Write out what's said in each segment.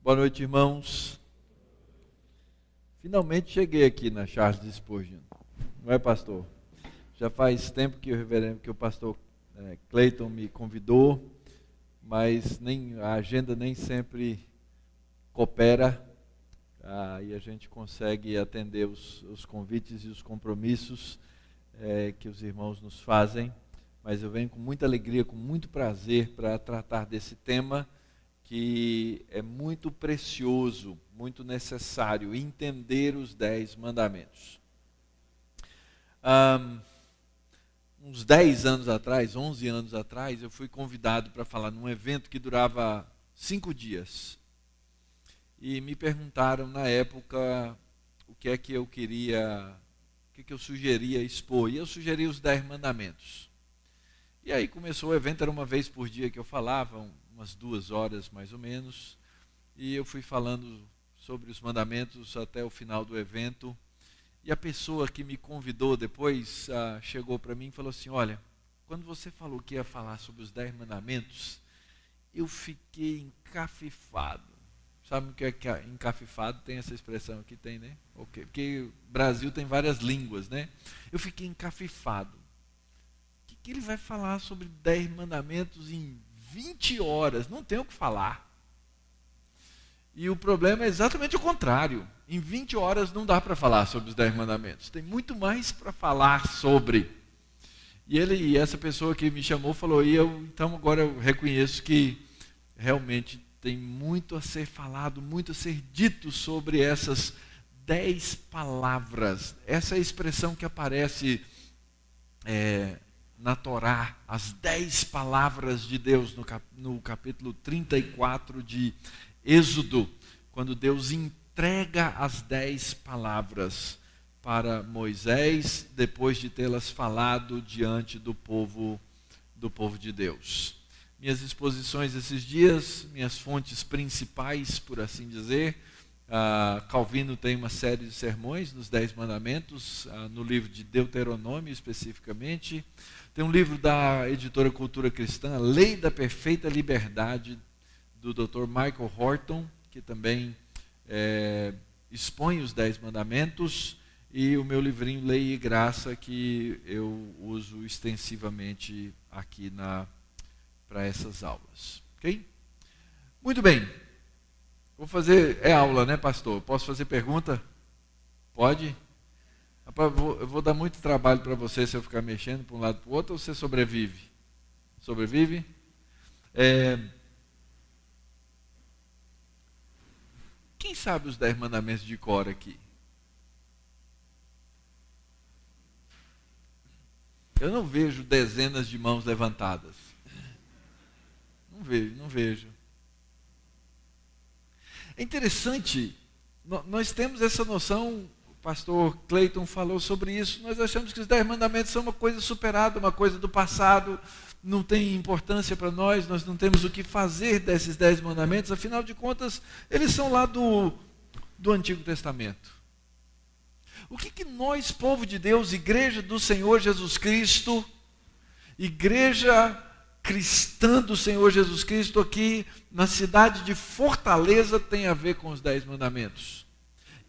Boa noite, irmãos. Finalmente cheguei aqui na Charles Spurgeon, não é, pastor? Já faz tempo que o pastor Clayton me convidou, mas a agenda nem sempre coopera, e a gente consegue atender os convites e os compromissos que os irmãos nos fazem, mas eu venho com muita alegria, com muito prazer para tratar desse tema que é muito precioso, muito necessário, entender os 10 mandamentos. Uns 10 anos atrás, 11 anos atrás, eu fui convidado para falar num evento que durava 5 dias. E me perguntaram na época o que é que eu queria, o que é que eu sugeria expor. E eu sugeri os 10 mandamentos. E aí começou o evento, era uma vez por dia que eu falava, umas 2 horas mais ou menos. E eu fui falando sobre os mandamentos até o final do evento. E a pessoa que me convidou depois chegou para mim e falou assim: olha, quando você falou que ia falar sobre os 10 mandamentos, eu fiquei encafifado. Sabe o que é encafifado? Tem essa expressão aqui, tem, né? Okay. Porque o Brasil tem várias línguas, né? Eu fiquei encafifado. O que ele vai falar sobre 10 mandamentos em 20 horas? Não tem o que falar. E o problema é exatamente o contrário. Em 20 horas não dá para falar sobre os 10 mandamentos. Tem muito mais para falar sobre. E essa pessoa que me chamou falou, então agora eu reconheço que realmente tem muito a ser falado, muito a ser dito sobre essas 10 palavras. Essa é a expressão que aparece na Torá, as 10 palavras de Deus no capítulo 34 de Êxodo, quando Deus entrega as 10 palavras para Moisés, depois de tê-las falado diante do povo de Deus. Minhas exposições esses dias, minhas fontes principais, por assim dizer, Calvino tem uma série de sermões nos 10 mandamentos, no livro de Deuteronômio especificamente. Tem um livro da editora Cultura Cristã, A Lei da Perfeita Liberdade, do Dr. Michael Horton, que também expõe os 10 mandamentos, e o meu livrinho Lei e Graça, que eu uso extensivamente aqui para essas aulas. Ok? Muito bem. Vou fazer, aula, né, pastor? Posso fazer pergunta? Pode? Eu vou dar muito trabalho para você se eu ficar mexendo para um lado e para o outro, ou você sobrevive? Sobrevive? Quem sabe os 10 mandamentos de cor aqui? Eu não vejo dezenas de mãos levantadas. Não vejo. É interessante, nós temos essa noção, o pastor Clayton falou sobre isso, nós achamos que os 10 mandamentos são uma coisa superada, uma coisa do passado, não tem importância para nós não temos o que fazer desses 10 mandamentos, afinal de contas, eles são lá do Antigo Testamento. O que nós, povo de Deus, igreja do Senhor Jesus Cristo, igreja cristã do Senhor Jesus Cristo aqui na cidade de Fortaleza tem a ver com os 10 mandamentos?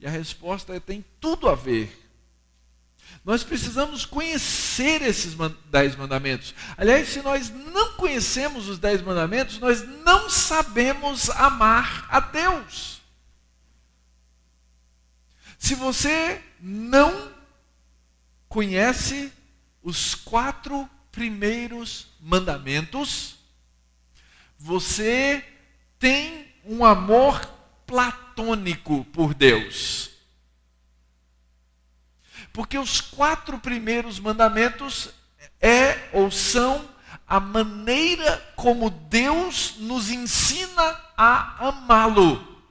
E a resposta é: tem tudo a ver. Nós precisamos conhecer esses 10 mandamentos. Aliás, se nós não conhecemos os 10 mandamentos, nós não sabemos amar a Deus. Se você não conhece os 4 primeiros mandamentos, você tem um amor platônico por Deus. Porque os 4 primeiros mandamentos são a maneira como Deus nos ensina a amá-lo.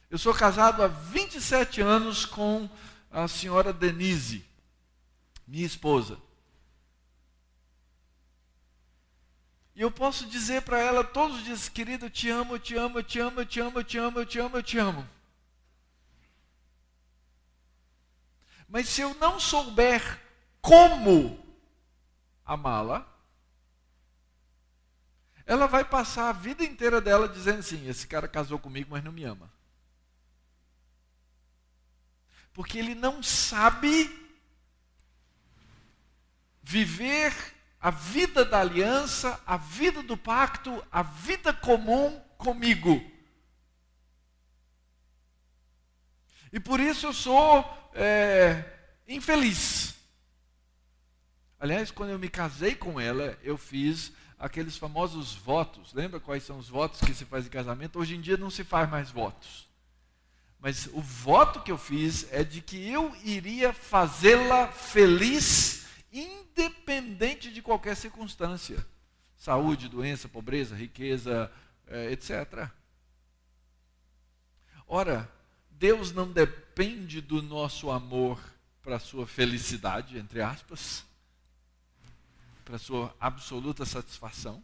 Eu sou casado há 27 anos com a senhora Denise, minha esposa. E eu posso dizer para ela todos os dias: querida, eu te amo, eu te amo, eu te amo, eu te amo, eu te amo, eu te amo, eu te amo. Mas se eu não souber como amá-la, ela vai passar a vida inteira dela dizendo assim: esse cara casou comigo, mas não me ama. Porque ele não sabe viver a vida da aliança, a vida do pacto, a vida comum comigo. E por isso eu sou infeliz. Aliás, quando eu me casei com ela, eu fiz aqueles famosos votos. Lembra quais são os votos que se faz em casamento? Hoje em dia não se faz mais votos. Mas o voto que eu fiz é de que eu iria fazê-la feliz, independente de qualquer circunstância. Saúde, doença, pobreza, riqueza, etc. Ora, Deus não depende do nosso amor para a sua felicidade, entre aspas, para a sua absoluta satisfação,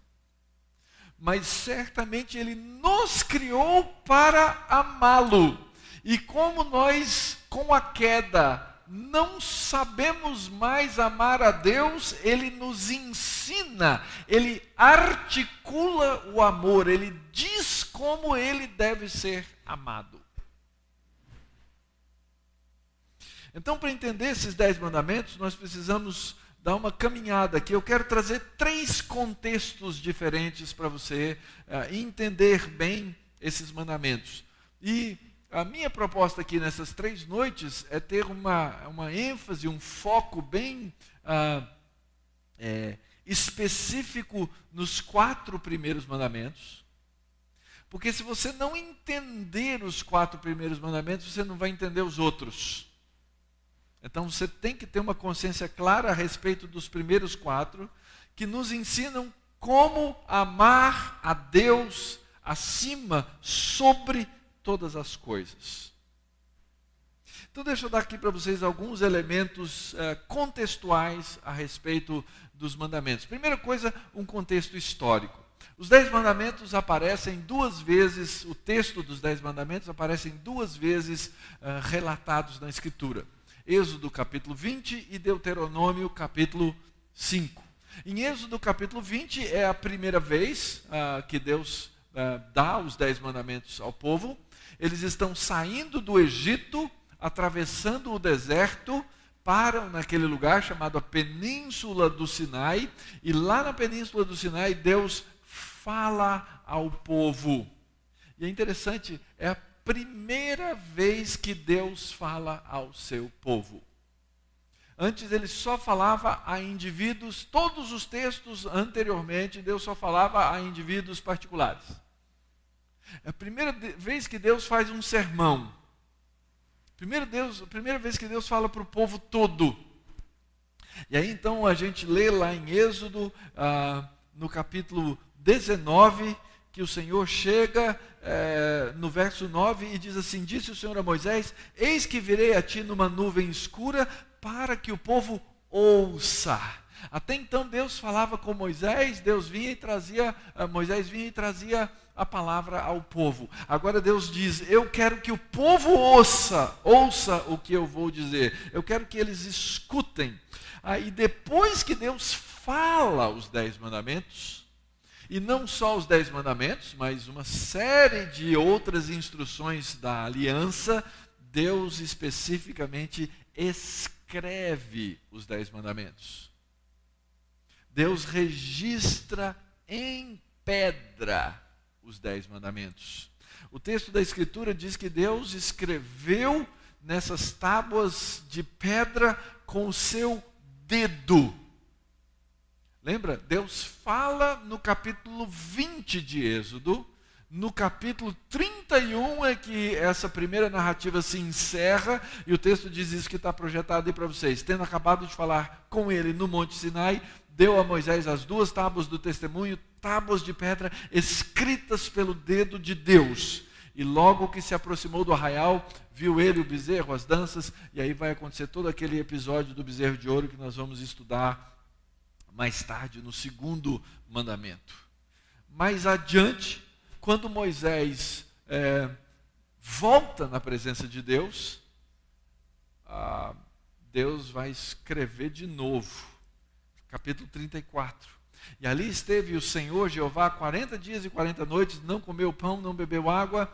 mas certamente Ele nos criou para amá-lo. E como nós, com a queda, não sabemos mais amar a Deus, Ele nos ensina, Ele articula o amor, Ele diz como Ele deve ser amado. Então, para entender esses 10 mandamentos, nós precisamos dar uma caminhada aqui. Eu quero trazer 3 contextos diferentes para você entender bem esses mandamentos. E a minha proposta aqui nessas 3 noites é ter uma ênfase, um foco bem específico nos 4 primeiros mandamentos. Porque se você não entender os 4 primeiros mandamentos, você não vai entender os outros. Então você tem que ter uma consciência clara a respeito dos primeiros 4, que nos ensinam como amar a Deus acima, sobre todas as coisas. Então deixa eu dar aqui para vocês alguns elementos contextuais a respeito dos mandamentos. Primeira coisa, um contexto histórico. Os 10 mandamentos aparecem 2 vezes, o texto dos 10 mandamentos aparecem 2 vezes relatados na Escritura. Êxodo capítulo 20 e Deuteronômio capítulo 5. Em Êxodo capítulo 20 é a primeira vez que Deus dá os 10 mandamentos ao povo. Eles estão saindo do Egito, atravessando o deserto, param naquele lugar chamado a Península do Sinai, e lá na Península do Sinai Deus fala ao povo. E é interessante, é a primeira vez que Deus fala ao seu povo. Antes ele só falava a indivíduos, todos os textos anteriormente, Deus só falava a indivíduos particulares. É a primeira vez que Deus faz um sermão. A primeira vez que Deus fala para o povo todo. E aí então a gente lê lá em Êxodo, no capítulo 19, que o Senhor chega no verso 9 e diz assim: disse o Senhor a Moisés: eis que virei a ti numa nuvem escura para que o povo ouça. Até então Deus falava com Moisés, Moisés vinha e trazia a palavra ao povo. Agora Deus diz: eu quero que o povo ouça o que eu vou dizer. Eu quero que eles escutem. E depois que Deus fala os 10 mandamentos, e não só os 10 mandamentos, mas uma série de outras instruções da aliança, Deus especificamente escreve os 10 mandamentos. Deus registra em pedra os 10 mandamentos. O texto da Escritura diz que Deus escreveu nessas tábuas de pedra com o seu dedo. Lembra? Deus fala no capítulo 20 de Êxodo. No capítulo 31 é que essa primeira narrativa se encerra, e o texto diz isso que está projetado aí para vocês. Tendo acabado de falar com ele no Monte Sinai, deu a Moisés as 2 tábuas do testemunho, tábuas de pedra escritas pelo dedo de Deus. E logo que se aproximou do arraial, viu ele o bezerro, as danças, e aí vai acontecer todo aquele episódio do bezerro de ouro que nós vamos estudar mais tarde no 2º mandamento. Mais adiante, quando Moisés volta na presença de Deus, Deus vai escrever de novo. Capítulo 34. E ali esteve o Senhor Jeová 40 dias e 40 noites, não comeu pão, não bebeu água,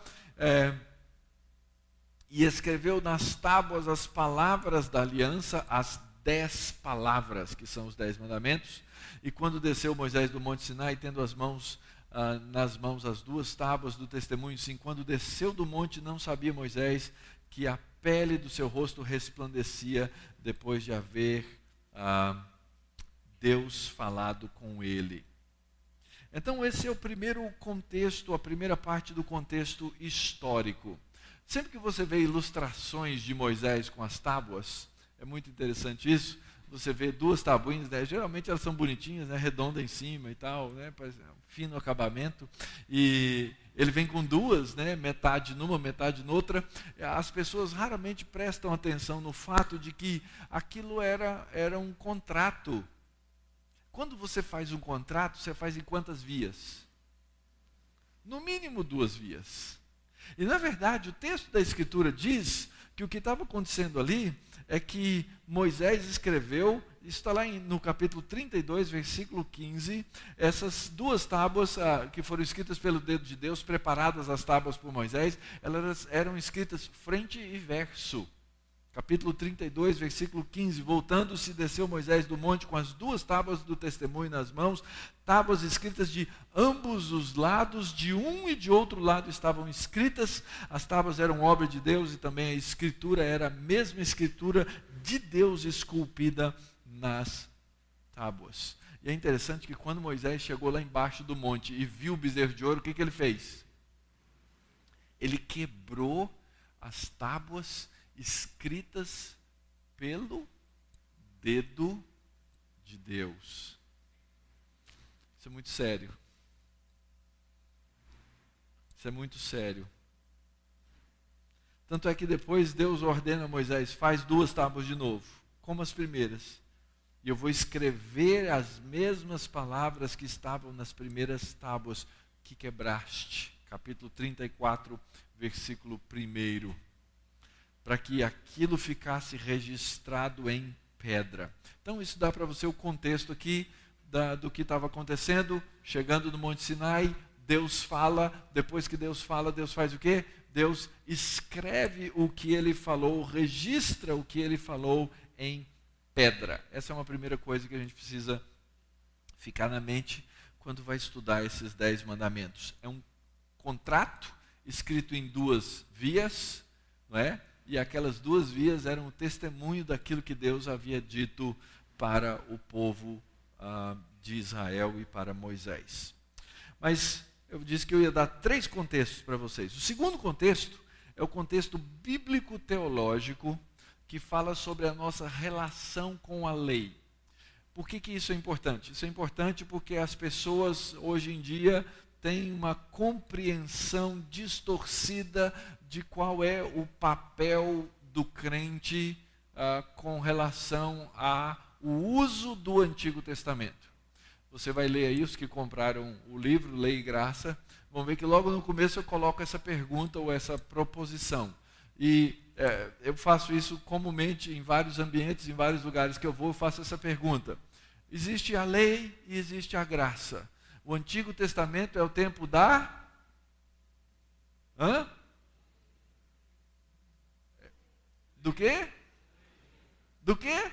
e escreveu nas tábuas as palavras da aliança, as 10 palavras, que são os 10 mandamentos. E quando desceu Moisés do monte Sinai, tendo nas mãos as 2 tábuas do testemunho, sim, quando desceu do monte, não sabia Moisés que a pele do seu rosto resplandecia depois de haver Deus falado com ele. Então esse é o primeiro contexto, a primeira parte do contexto histórico. Sempre que você vê ilustrações de Moisés com as tábuas, é muito interessante isso. Você vê 2 tabuinhas, né? Geralmente elas são bonitinhas, né? Redonda em cima e tal, né? Um fino acabamento. E ele vem com 2, né? Metade numa, metade noutra. As pessoas raramente prestam atenção no fato de que aquilo era um contrato. Quando você faz um contrato, você faz em quantas vias? No mínimo 2 vias. E na verdade o texto da Escritura diz que o que estava acontecendo ali é que Moisés escreveu, isso está lá no capítulo 32, versículo 15, essas 2 tábuas que foram escritas pelo dedo de Deus, preparadas as tábuas por Moisés, elas eram escritas frente e verso. Capítulo 32, versículo 15, voltando-se, desceu Moisés do monte com as 2 tábuas do testemunho nas mãos, tábuas escritas de ambos os lados, de um e de outro lado estavam escritas. As tábuas eram obra de Deus e também a escritura era a mesma escritura de Deus esculpida nas tábuas. E é interessante que quando Moisés chegou lá embaixo do monte e viu o bezerro de ouro, o que ele fez? Ele quebrou as tábuas escritas pelo dedo de Deus. Isso é muito sério. Isso é muito sério. Tanto é que depois Deus ordena a Moisés, faz 2 tábuas de novo, como as primeiras. E eu vou escrever as mesmas palavras que estavam nas primeiras tábuas que quebraste. Capítulo 34, versículo 1. Para que aquilo ficasse registrado em pedra. Então isso dá para você o contexto aqui do que estava acontecendo. Chegando no Monte Sinai, Deus fala, depois que Deus fala, Deus faz o quê? Deus escreve o que ele falou, registra o que ele falou em pedra. Essa é uma primeira coisa que a gente precisa ficar na mente quando vai estudar esses 10 mandamentos. É um contrato escrito em 2 vias, não é? E aquelas 2 vias eram o testemunho daquilo que Deus havia dito para o povo de Israel e para Moisés. Mas eu disse que eu ia dar 3 contextos para vocês. O segundo contexto é o contexto bíblico-teológico que fala sobre a nossa relação com a lei. Por que isso é importante? Isso é importante porque as pessoas hoje em dia têm uma compreensão distorcida de qual é o papel do crente com relação ao uso do Antigo Testamento. Você vai ler aí, os que compraram o livro Lei e Graça, vão ver que logo no começo eu coloco essa pergunta ou essa proposição. E eu faço isso comumente em vários ambientes, em vários lugares que eu vou, eu faço essa pergunta. Existe a lei e existe a graça. O Antigo Testamento é o tempo da... Do quê? Do quê?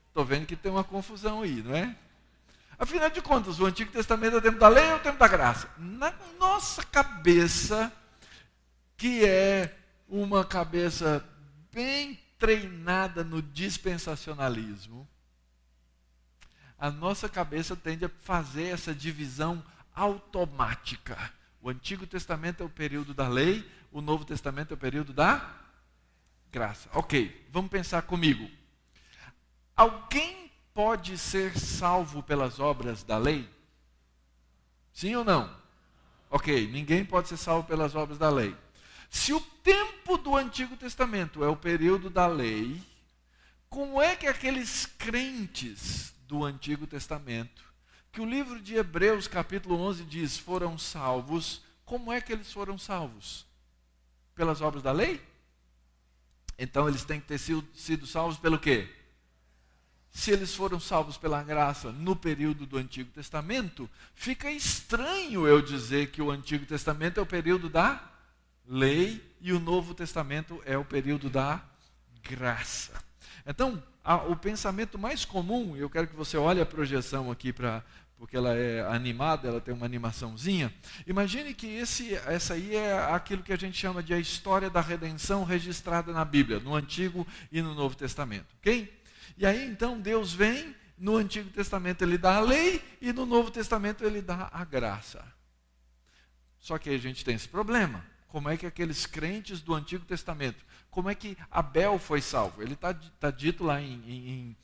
Estou vendo que tem uma confusão aí, não é? Afinal de contas, o Antigo Testamento é o tempo da lei ou o tempo da graça? Na nossa cabeça, que é uma cabeça bem treinada no dispensacionalismo, a nossa cabeça tende a fazer essa divisão automática. O Antigo Testamento é o período da lei, o Novo Testamento é o período da graça. Ok, vamos pensar comigo. Alguém pode ser salvo pelas obras da lei? Sim ou não? Ok, ninguém pode ser salvo pelas obras da lei. Se o tempo do Antigo Testamento é o período da lei, como é que aqueles crentes do Antigo Testamento, que o livro de Hebreus capítulo 11 diz, foram salvos, como é que eles foram salvos? Pelas obras da lei? Então eles têm que ter sido salvos pelo quê? se eles foram salvos pela graça no período do Antigo Testamento, fica estranho eu dizer que o Antigo Testamento é o período da lei e o Novo Testamento é o período da graça. Então, o pensamento mais comum, eu quero que você olhe a projeção aqui, porque ela é animada, ela tem uma animaçãozinha. Imagine que essa aí é aquilo que a gente chama de a história da redenção registrada na Bíblia, no Antigo e no Novo Testamento, ok? E aí então Deus vem, no Antigo Testamento ele dá a lei e no Novo Testamento ele dá a graça. Só que aí a gente tem esse problema. Como é que aqueles crentes do Antigo Testamento, como é que Abel foi salvo? Ele está dito lá em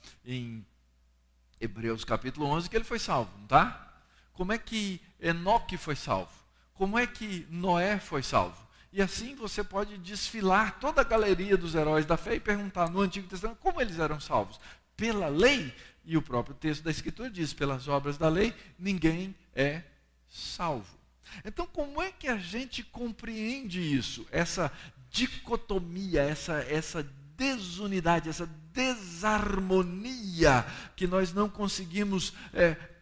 Hebreus capítulo 11 que ele foi salvo, não está? Como é que Enoque foi salvo? Como é que Noé foi salvo? E assim você pode desfilar toda a galeria dos heróis da fé e perguntar no Antigo Testamento como eles eram salvos. Pela lei, e o próprio texto da Escritura diz, pelas obras da lei, ninguém é salvo. Então, como é que a gente compreende isso? Essa dicotomia, essa desunidade, essa desarmonia que nós não conseguimos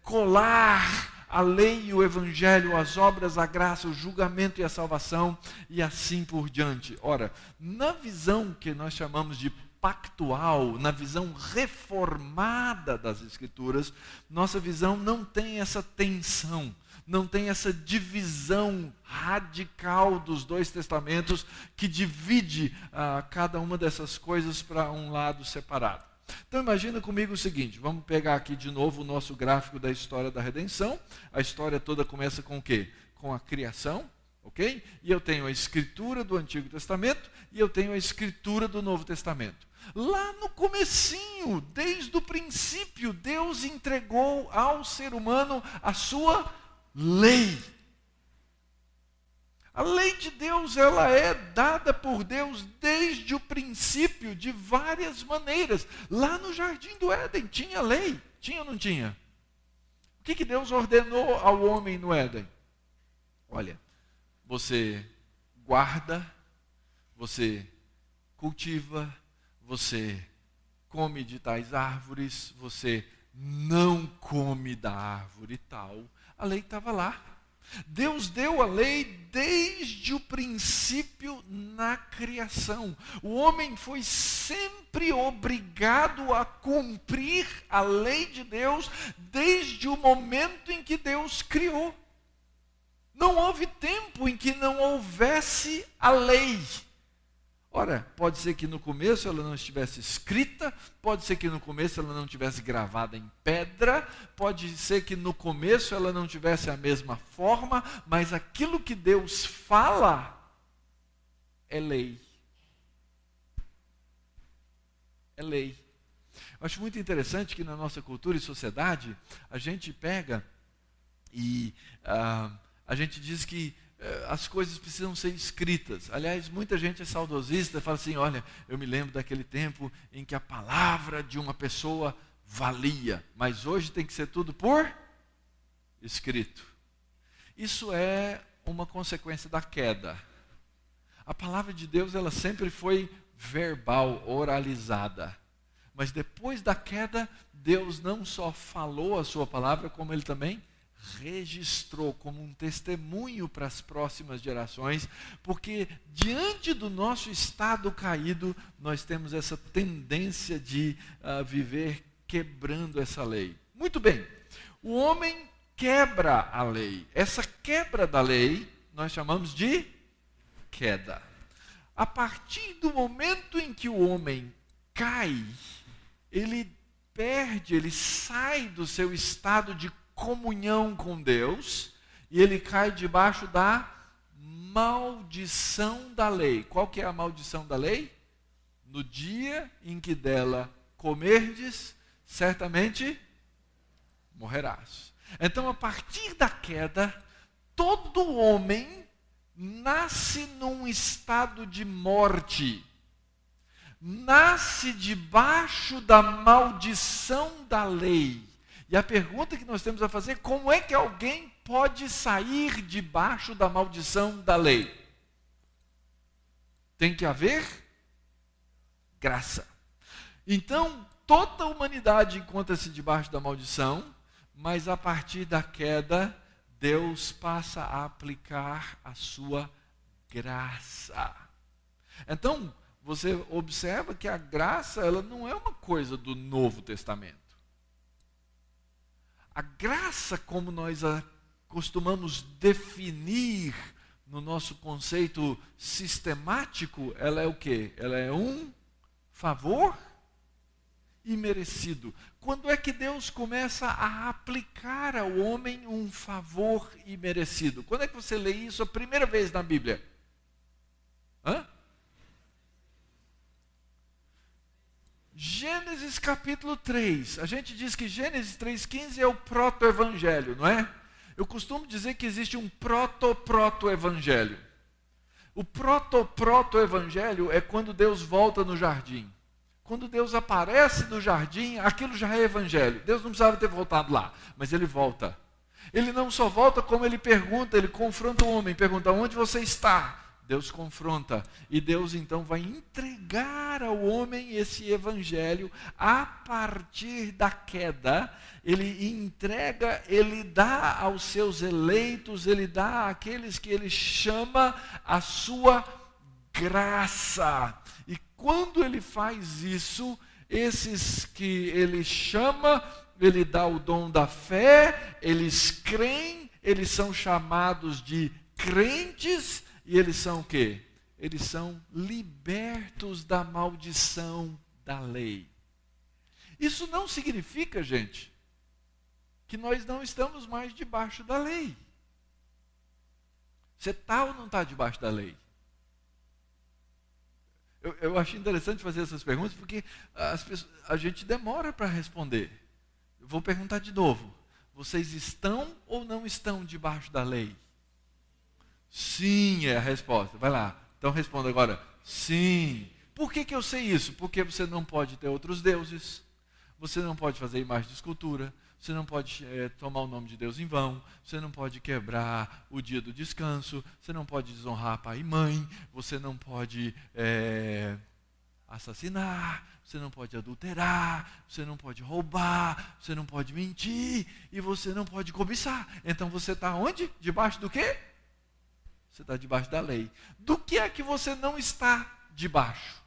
colar a lei e o evangelho, as obras, a graça, o julgamento e a salvação e assim por diante. Ora, na visão que nós chamamos de pactual, na visão reformada das Escrituras, nossa visão não tem essa tensão, não tem essa divisão radical dos dois testamentos que divide cada uma dessas coisas para um lado separado. Então imagina comigo o seguinte, vamos pegar aqui de novo o nosso gráfico da história da redenção. A história toda começa com o quê? Com a criação, ok? E eu tenho a escritura do Antigo Testamento e eu tenho a escritura do Novo Testamento. Lá no comecinho, desde o princípio, Deus entregou ao ser humano a sua lei. A lei de Deus, ela é dada por Deus desde o princípio de várias maneiras. Lá no Jardim do Éden tinha lei, tinha ou não tinha? O que Deus ordenou ao homem no Éden? Olha, você guarda, você cultiva, você come de tais árvores, você não come da árvore tal. A lei estava lá. Deus deu a lei desde o princípio na criação. O homem foi sempre obrigado a cumprir a lei de Deus desde o momento em que Deus criou. Não houve tempo em que não houvesse a lei. Ora, pode ser que no começo ela não estivesse escrita, pode ser que no começo ela não estivesse gravada em pedra, pode ser que no começo ela não tivesse a mesma forma, mas aquilo que Deus fala é lei. É lei. Eu acho muito interessante que na nossa cultura e sociedade, a gente pega e a gente diz que as coisas precisam ser escritas. Aliás, muita gente é saudosista e fala assim, olha, eu me lembro daquele tempo em que a palavra de uma pessoa valia, mas hoje tem que ser tudo por escrito. Isso é uma consequência da queda. A palavra de Deus, ela sempre foi verbal, oralizada. Mas depois da queda, Deus não só falou a sua palavra, como Ele também registrou como um testemunho para as próximas gerações, porque diante do nosso estado caído, nós temos essa tendência de viver quebrando essa lei. Muito bem, o homem quebra a lei. Essa quebra da lei, nós chamamos de queda. A partir do momento em que o homem cai, ele perde, ele sai do seu estado de comunhão com Deus, e ele cai debaixo da maldição da lei. Qual que é a maldição da lei? No dia em que dela comerdes, certamente morrerás. Então, a partir da queda, todo homem nasce num estado de morte. Nasce debaixo da maldição da lei. E a pergunta que nós temos a fazer, como é que alguém pode sair debaixo da maldição da lei? Tem que haver graça. Então, toda a humanidade encontra-se debaixo da maldição, mas a partir da queda, Deus passa a aplicar a sua graça. Então, você observa que a graça, ela não é uma coisa do Novo Testamento. A graça, como nós a costumamos definir no nosso conceito sistemático, ela é o quê? Ela é um favor imerecido. Quando é que Deus começa a aplicar ao homem um favor imerecido? Quando é que você lê isso a primeira vez na Bíblia? Gênesis capítulo 3. A gente diz que Gênesis 3,15 é o proto-evangelho, não é? Eu costumo dizer que existe um proto-proto-evangelho. O proto-proto-evangelho é quando Deus volta no jardim. Quando Deus aparece no jardim, aquilo já é evangelho. Deus não precisava ter voltado lá, mas ele volta. Ele não só volta, como ele pergunta, ele confronta o homem, pergunta: onde você está? Deus confronta, e Deus então vai entregar ao homem esse evangelho a partir da queda. Ele entrega, ele dá aos seus eleitos, ele dá àqueles que ele chama a sua graça. E quando ele faz isso, esses que ele chama, ele dá o dom da fé, eles creem, eles são chamados de crentes. E eles são o quê? Eles são libertos da maldição da lei. Isso não significa, gente, que nós não estamos mais debaixo da lei. Você está ou não está debaixo da lei? Eu acho interessante fazer essas perguntas porque a gente demora para responder. Eu vou perguntar de novo. Vocês estão ou não estão debaixo da lei? Sim é a resposta. Vai lá. Então responda agora. Sim. Por que eu sei isso? Porque você não pode ter outros deuses. Você não pode fazer imagem de escultura. Você não pode tomar o nome de Deus em vão. Você não pode quebrar o dia do descanso. Você não pode desonrar pai e mãe. Você não pode assassinar. Você não pode adulterar. Você não pode roubar. Você não pode mentir. E você não pode cobiçar. Então você está onde? Debaixo do quê? Você está debaixo da lei. Do que é que você não está debaixo?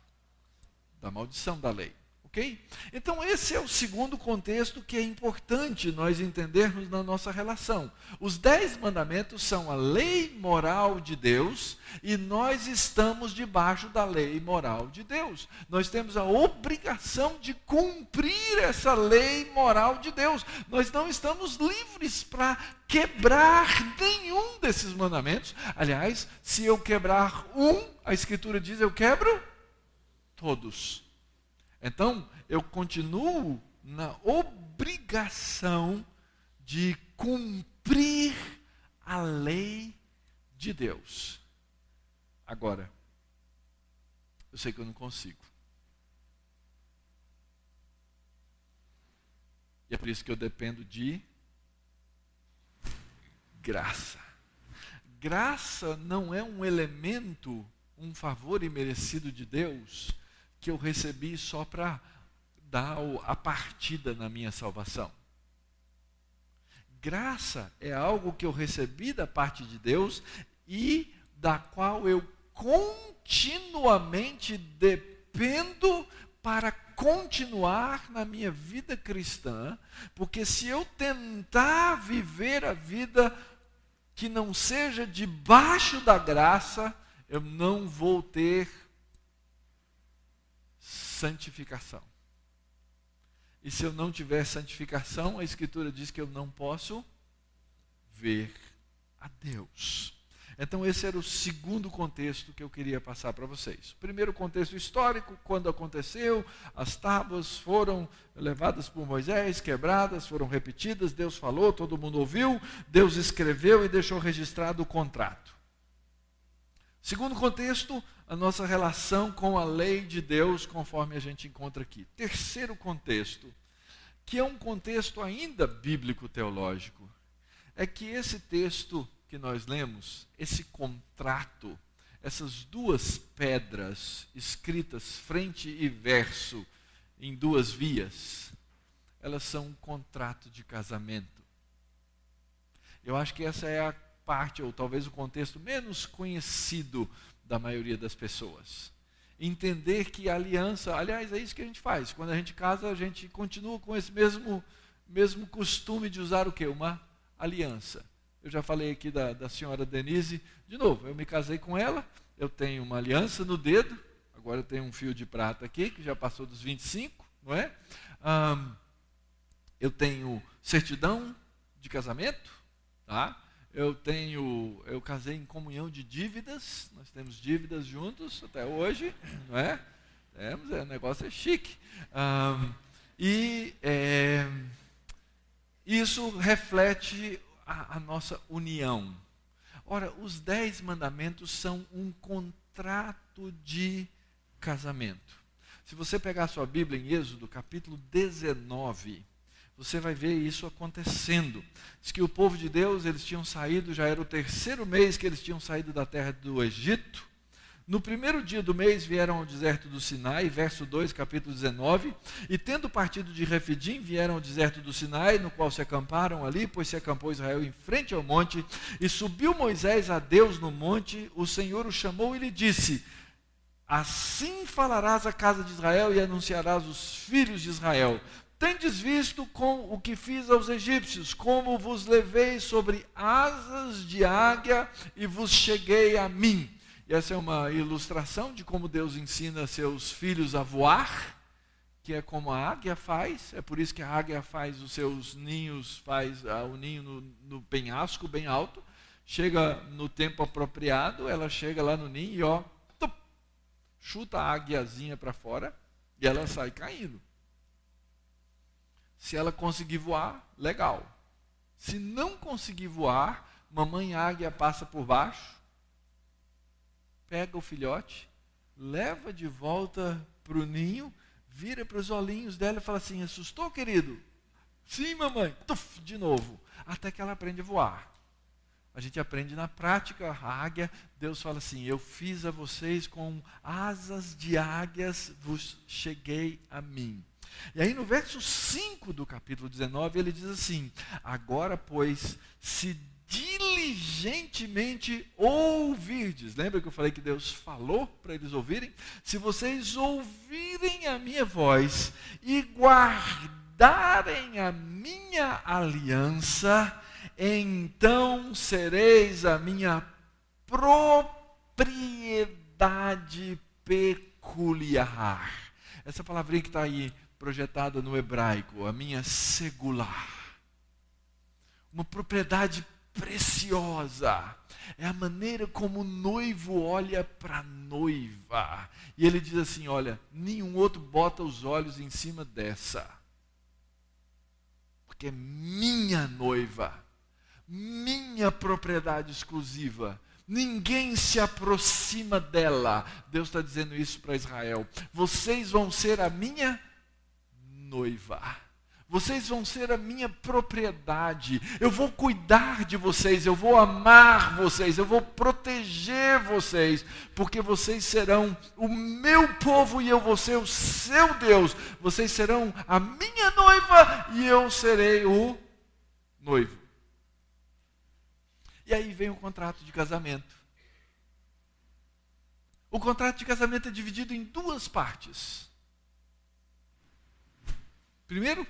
Da maldição da lei. Ok? Então esse é o segundo contexto que é importante nós entendermos na nossa relação. Os 10 mandamentos são a lei moral de Deus e nós estamos debaixo da lei moral de Deus. Nós temos a obrigação de cumprir essa lei moral de Deus. Nós não estamos livres para quebrar nenhum desses mandamentos. Aliás, se eu quebrar a Escritura diz: eu quebro todos. Então, eu continuo na obrigação de cumprir a lei de Deus. Agora, eu sei que eu não consigo. E é por isso que eu dependo de graça. Graça não é um elemento, um favor imerecido de Deus que eu recebi só para dar a partida na minha salvação. Graça é algo que eu recebi da parte de Deus e da qual eu continuamente dependo para continuar na minha vida cristã, porque se eu tentar viver a vida que não seja debaixo da graça, eu não vou ter santificação. E se eu não tiver santificação, a Escritura diz que eu não posso ver a Deus. Então esse era o segundo contexto que eu queria passar para vocês. O primeiro contexto histórico, quando aconteceu, as tábuas foram levadas por Moisés, quebradas, foram repetidas, Deus falou, todo mundo ouviu, Deus escreveu e deixou registrado o contrato. Segundo contexto, a nossa relação com a lei de Deus, conforme a gente encontra aqui. Terceiro contexto, que é um contexto ainda bíblico-teológico, é que esse texto que nós lemos, esse contrato, essas duas pedras escritas frente e verso em duas vias, elas são um contrato de casamento. Eu acho que essa é a parte, ou talvez o contexto menos conhecido da maioria das pessoas. Entender que a aliança, aliás, é isso que a gente faz. Quando a gente casa, a gente continua com esse mesmo costume de usar o quê? Uma aliança. Eu já falei aqui da senhora Denise, de novo, eu me casei com ela, eu tenho uma aliança no dedo, agora eu tenho um fio de prata aqui, que já passou dos 25, não é? Eu tenho certidão de casamento, tá? Eu casei em comunhão de dívidas, nós temos dívidas juntos até hoje, não é? O negócio é chique. Isso reflete a nossa união. Ora, os 10 mandamentos são um contrato de casamento. Se você pegar a sua Bíblia em Êxodo, capítulo 19, você vai ver isso acontecendo. Diz que o povo de Deus, eles tinham saído, já era o 3º mês que eles tinham saído da terra do Egito. No primeiro dia do mês vieram ao deserto do Sinai, verso 2, capítulo 19, e tendo partido de Refidim, vieram ao deserto do Sinai, no qual se acamparam ali, pois se acampou Israel em frente ao monte, e subiu Moisés a Deus no monte, o Senhor o chamou e lhe disse: assim falarás à casa de Israel e anunciarás aos filhos de Israel: tendes visto com o que fiz aos egípcios, como vos levei sobre asas de águia e vos cheguei a mim. E essa é uma ilustração de como Deus ensina seus filhos a voar, que é como a águia faz. É por isso que a águia faz os seus ninhos, faz o ninho no penhasco bem alto. Chega no tempo apropriado, ela chega lá no ninho e chuta a águiazinha para fora e ela sai caindo. Se ela conseguir voar, legal. Se não conseguir voar, mamãe águia passa por baixo, pega o filhote, leva de volta para o ninho, vira para os olhinhos dela e fala assim: assustou, querido? Sim, mamãe. Tuf, de novo, até que ela aprende a voar. A gente aprende na prática. A águia, Deus fala assim: eu fiz a vocês com asas de águias, vos cheguei a mim. E aí no verso 5 do capítulo 19, ele diz assim: agora, pois, se diligentemente ouvirdes. Lembra que eu falei que Deus falou para eles ouvirem? Se vocês ouvirem a minha voz e guardarem a minha aliança, então sereis a minha propriedade peculiar. Essa palavrinha que está aí projetada no hebraico, a minha segular. Uma propriedade preciosa. É a maneira como o noivo olha para a noiva. E ele diz assim: olha, nenhum outro bota os olhos em cima dessa. Porque é minha noiva. Minha propriedade exclusiva. Ninguém se aproxima dela. Deus está dizendo isso para Israel. Vocês vão ser a minha noiva. Vocês vão ser a minha propriedade. Eu vou cuidar de vocês, eu vou amar vocês, eu vou proteger vocês, porque vocês serão o meu povo e eu vou ser o seu Deus. Vocês serão a minha noiva e eu serei o noivo. E aí vem o contrato de casamento. O contrato de casamento é dividido em 2 partes. Primeiro,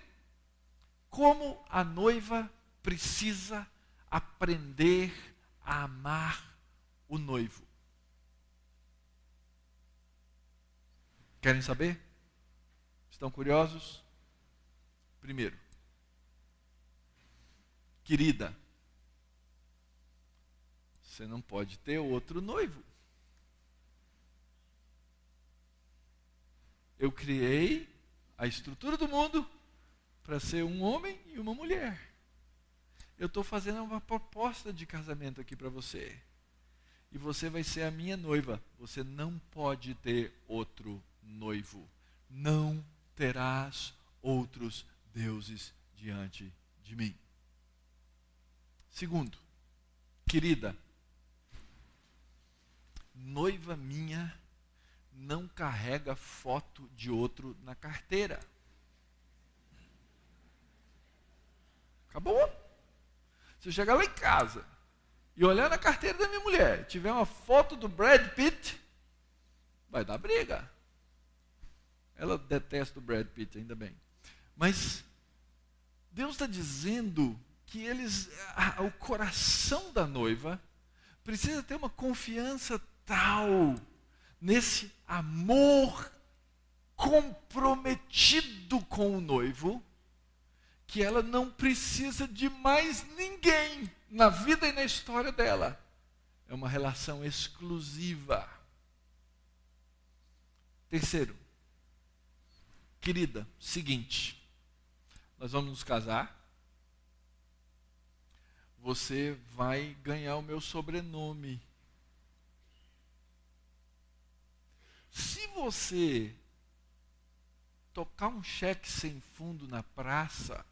como a noiva precisa aprender a amar o noivo. Querem saber? Estão curiosos? Primeiro, querida, você não pode ter outro noivo. Eu criei a estrutura do mundo para ser um homem e uma mulher. Eu estou fazendo uma proposta de casamento aqui para você. E você vai ser a minha noiva. Você não pode ter outro noivo. Não terás outros deuses diante de mim. Segundo, querida, noiva minha não carrega foto de outro na carteira. Acabou. Se eu chegar lá em casa e olhar na carteira da minha mulher, tiver uma foto do Brad Pitt, vai dar briga. Ela detesta o Brad Pitt, ainda bem. Mas Deus está dizendo que o coração da noiva precisa ter uma confiança tal nesse amor comprometido com o noivo, que ela não precisa de mais ninguém na vida e na história dela. É uma relação exclusiva. Terceiro, querida, seguinte, nós vamos nos casar, você vai ganhar o meu sobrenome. Se você tocar um cheque sem fundo na praça,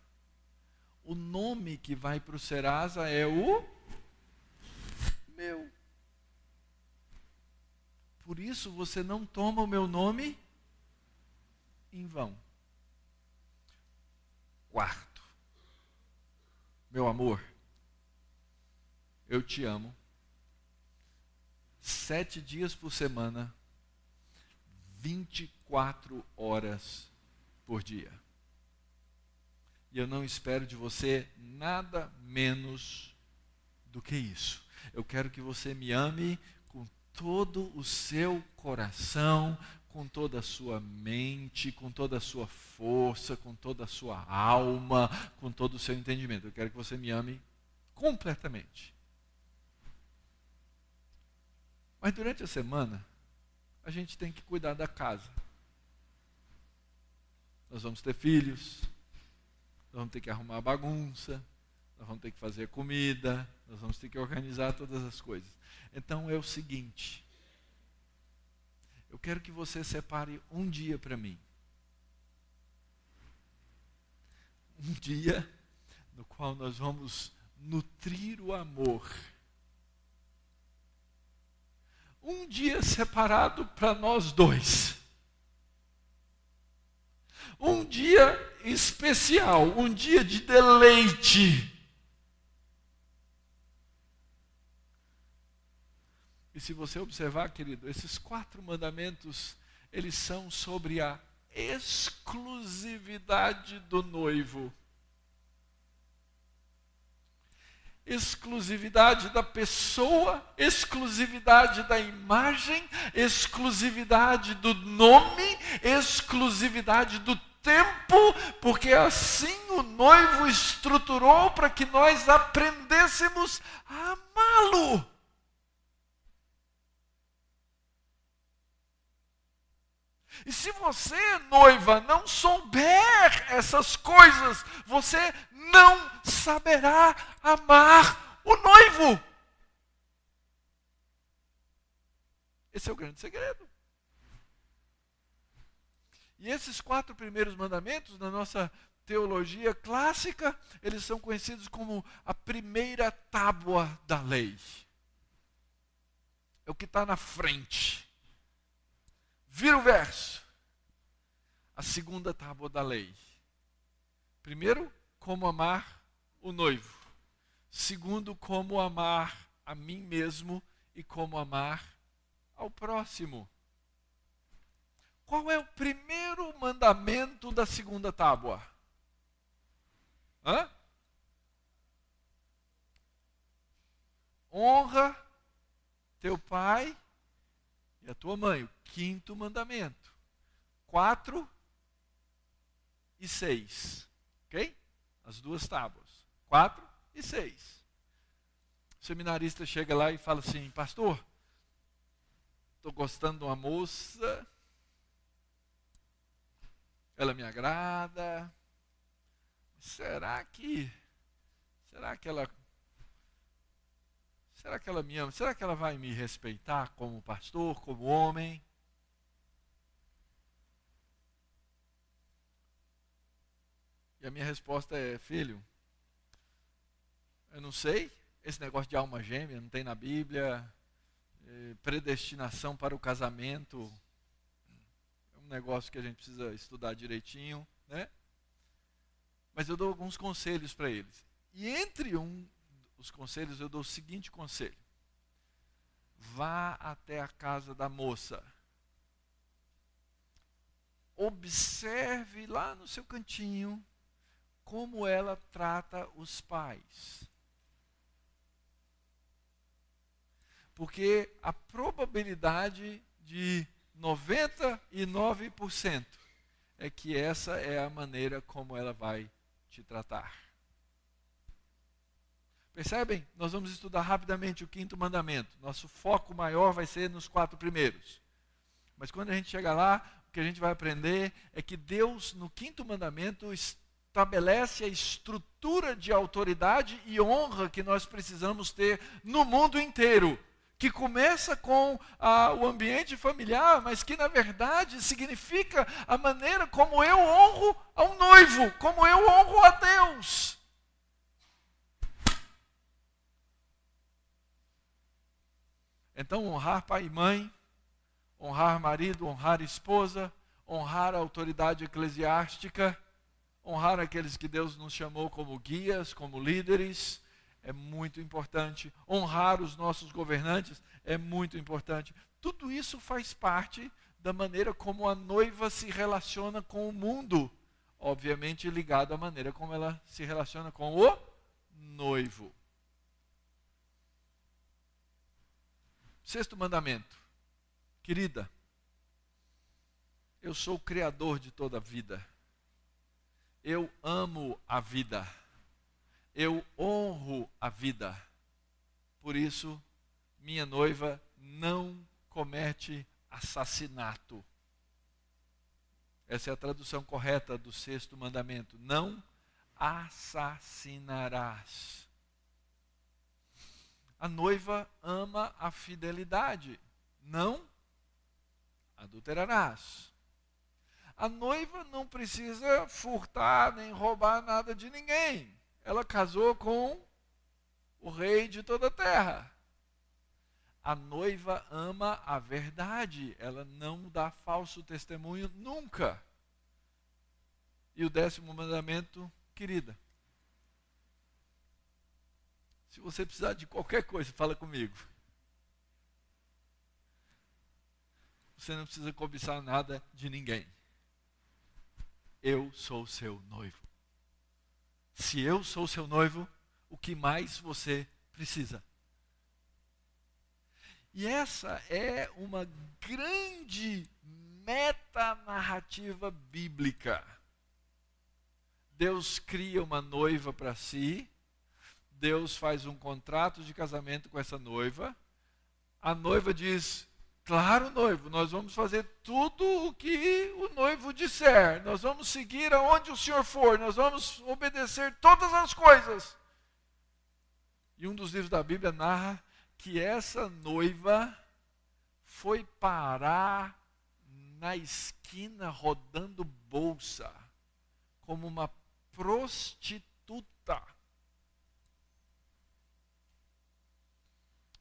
o nome que vai para o Serasa é o meu. Por isso você não toma o meu nome em vão. Quarto, meu amor, eu te amo 7 dias por semana, 24 horas por dia. E eu não espero de você nada menos do que isso. Eu quero que você me ame com todo o seu coração, com toda a sua mente, com toda a sua força, com toda a sua alma, com todo o seu entendimento. Eu quero que você me ame completamente. Mas durante a semana, a gente tem que cuidar da casa. Nós vamos ter filhos, nós vamos ter que arrumar a bagunça, nós vamos ter que fazer comida, nós vamos ter que organizar todas as coisas. Então é o seguinte, eu quero que você separe um dia para mim. Um dia no qual nós vamos nutrir o amor. Um dia separado para nós dois. Um dia especial, um dia de deleite. E se você observar, querido, esses 4 mandamentos, eles são sobre a exclusividade do noivo. Exclusividade da pessoa, exclusividade da imagem, exclusividade do nome, exclusividade do tempo, porque assim o noivo estruturou para que nós aprendêssemos a amá-lo. E se você, noiva, não souber essas coisas, você não saberá amar o noivo. Esse é o grande segredo. E esses 4 primeiros mandamentos, na nossa teologia clássica, eles são conhecidos como a primeira tábua da lei. É o que está na frente. Vira o verso. A segunda tábua da lei. Primeiro, como amar o noivo. Segundo, como amar a mim mesmo e como amar ao próximo. Qual é o primeiro mandamento da segunda tábua? Honra teu pai e a tua mãe. O 5º mandamento. 4 e 6. Ok? As 2 tábuas. 4 e 6. O seminarista chega lá e fala assim: pastor, estou gostando de uma moça, ela me agrada, será que ela me ama? Será que ela vai me respeitar como pastor, como homem? E a minha resposta é: filho, eu não sei, esse negócio de alma gêmea não tem na Bíblia, predestinação para o casamento negócio que a gente precisa estudar direitinho, né? Mas eu dou alguns conselhos para eles. E entre os conselhos eu dou o seguinte conselho: vá até a casa da moça. Observe lá no seu cantinho como ela trata os pais. Porque a probabilidade de 99% é que essa é a maneira como ela vai te tratar. Percebem? Nós vamos estudar rapidamente o 5º mandamento. Nosso foco maior vai ser nos 4 primeiros. Mas quando a gente chegar lá, o que a gente vai aprender é que Deus, no 5º mandamento, estabelece a estrutura de autoridade e honra que nós precisamos ter no mundo inteiro. Que começa com o ambiente familiar, mas que na verdade significa a maneira como eu honro ao noivo, como eu honro a Deus. Então, honrar pai e mãe, honrar marido, honrar esposa, honrar a autoridade eclesiástica, honrar aqueles que Deus nos chamou como guias, como líderes, é muito importante. Honrar os nossos governantes é muito importante. Tudo isso faz parte da maneira como a noiva se relaciona com o mundo, obviamente ligado à maneira como ela se relaciona com o noivo. 6º mandamento. Querida, eu sou o Criador de toda a vida. Eu amo a vida. Eu honro a vida. Por isso, minha noiva não comete assassinato. Essa é a tradução correta do 6º mandamento. Não assassinarás. A noiva ama a fidelidade. Não adulterarás. A noiva não precisa furtar nem roubar nada de ninguém. Ela casou com o rei de toda a terra. A noiva ama a verdade. Ela não dá falso testemunho nunca. E o 10º mandamento, querida, se você precisar de qualquer coisa, fala comigo. Você não precisa cobiçar nada de ninguém. Eu sou seu noivo. Se eu sou seu noivo, o que mais você precisa? E essa é uma grande metanarrativa bíblica. Deus cria uma noiva para si, Deus faz um contrato de casamento com essa noiva, a noiva diz: claro, noivo, nós vamos fazer tudo o que o noivo disser, nós vamos seguir aonde o senhor for, nós vamos obedecer todas as coisas. E um dos livros da Bíblia narra que essa noiva foi parar na esquina rodando bolsa, como uma prostituta.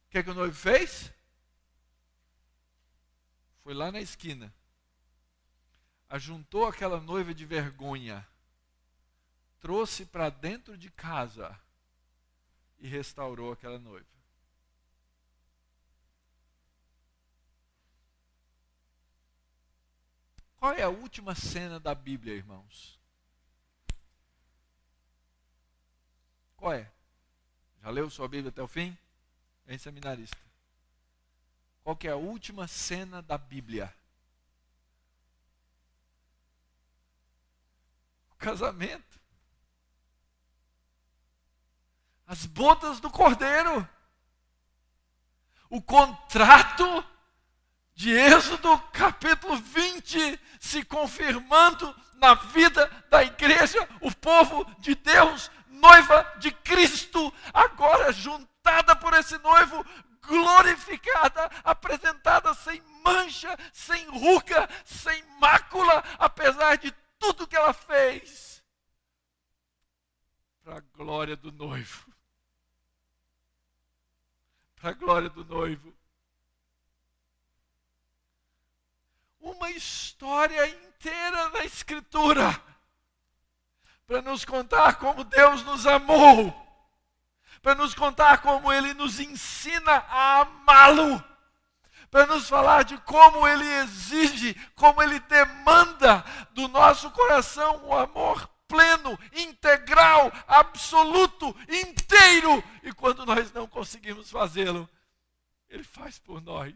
O que é que o noivo fez? Foi lá na esquina, ajuntou aquela noiva de vergonha, trouxe para dentro de casa e restaurou aquela noiva. Qual é a última cena da Bíblia, irmãos? Qual é? Já leu sua Bíblia até o fim? É seminarista. Qual que é a última cena da Bíblia? O casamento. As bodas do Cordeiro. O contrato de Êxodo capítulo 20 se confirmando na vida da igreja, o povo de Deus, noiva de Cristo, agora juntada por esse noivo, glorificada, apresentada sem mancha, sem ruga, sem mácula, apesar de tudo que ela fez, para a glória do noivo. Para a glória do noivo. Uma uma história inteira na Escritura para nos contar como Deus nos amou, para nos contar como Ele nos ensina a amá-lo, para nos falar de como Ele exige, como Ele demanda do nosso coração um amor pleno, integral, absoluto, inteiro. E quando nós não conseguimos fazê-lo, Ele faz por nós.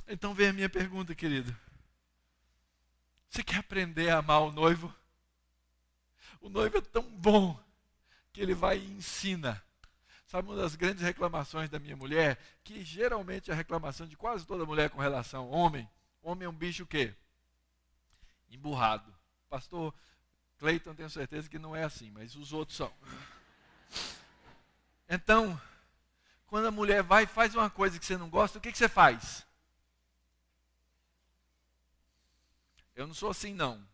Então vem a minha pergunta, querido. Você quer aprender a amar o noivo? O noivo é tão bom que ele vai e ensina. Sabe uma das grandes reclamações da minha mulher, que geralmente é a reclamação de quase toda mulher com relação ao homem. Homem é um bicho o quê? Emburrado. Pastor Cleiton, tenho certeza que não é assim, mas os outros são. Então, quando a mulher vai e faz uma coisa que você não gosta, o que você faz? Eu não sou assim, não.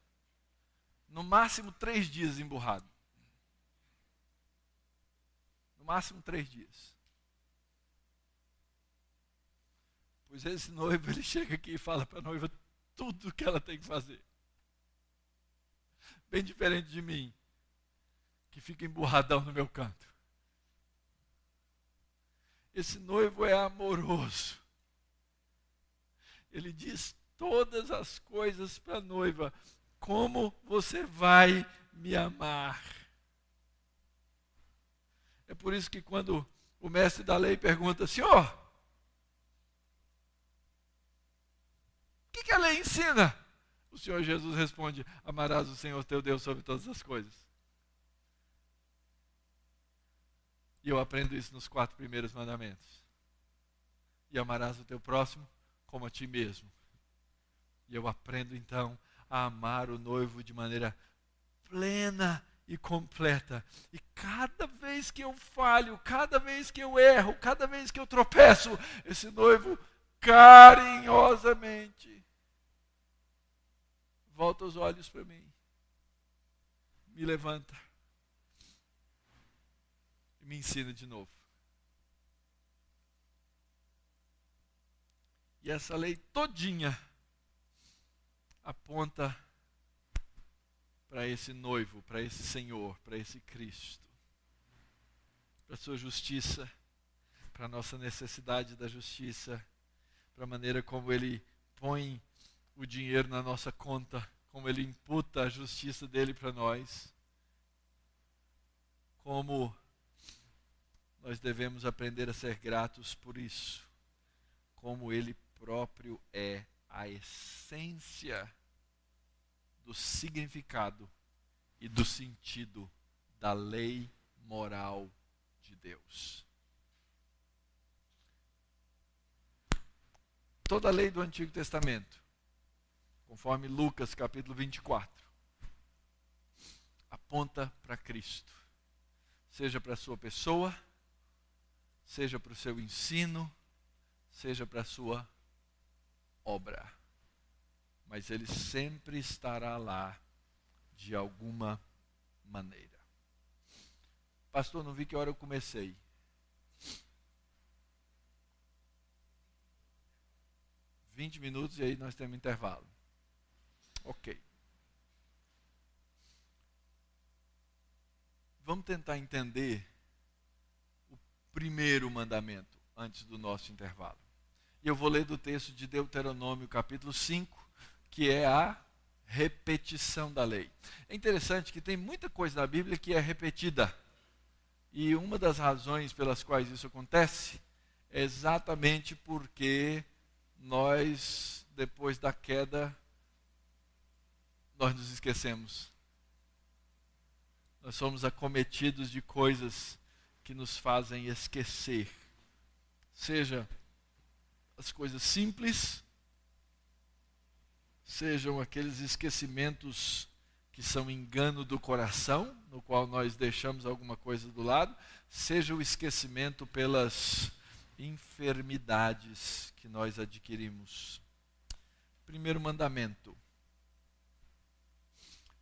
No máximo 3 dias emburrado. No máximo 3 dias. Pois esse noivo, ele chega aqui e fala para a noiva tudo que ela tem que fazer. Bem diferente de mim, que fica emburradão no meu canto. Esse noivo é amoroso. Ele diz todas as coisas para a noiva. Como você vai me amar? É por isso que quando o mestre da lei pergunta, Senhor, o que a lei ensina? O Senhor Jesus responde, amarás o Senhor teu Deus sobre todas as coisas. E eu aprendo isso nos 4 primeiros mandamentos. E amarás o teu próximo como a ti mesmo. E eu aprendo então a amar o noivo de maneira plena e completa. E cada vez que eu falho, cada vez que eu erro, cada vez que eu tropeço, esse noivo carinhosamente volta os olhos para mim, me levanta e me ensina de novo. E essa lei todinha aponta para esse noivo, para esse Senhor, para esse Cristo, para a sua justiça, para a nossa necessidade da justiça, para a maneira como Ele põe o dinheiro na nossa conta, como Ele imputa a justiça dele para nós, como nós devemos aprender a ser gratos por isso, como Ele próprio é a essência do significado e do sentido da lei moral de Deus. Toda a lei do Antigo Testamento, conforme Lucas capítulo 24, aponta para Cristo, seja para a sua pessoa, seja para o seu ensino, seja para a sua obra. Mas Ele sempre estará lá de alguma maneira. Pastor, não vi que hora eu comecei. ...20 minutos e aí nós temos intervalo. Ok. Vamos tentar entender o primeiro mandamento antes do nosso intervalo. E eu vou ler do texto de Deuteronômio capítulo 5, que é a repetição da lei. É interessante que tem muita coisa na Bíblia que é repetida. E uma das razões pelas quais isso acontece é exatamente porque nós, depois da queda, nós nos esquecemos. Nós somos acometidos de coisas que nos fazem esquecer. Seja as coisas simples, sejam aqueles esquecimentos que são engano do coração, no qual nós deixamos alguma coisa do lado, seja o esquecimento pelas enfermidades que nós adquirimos. Primeiro mandamento.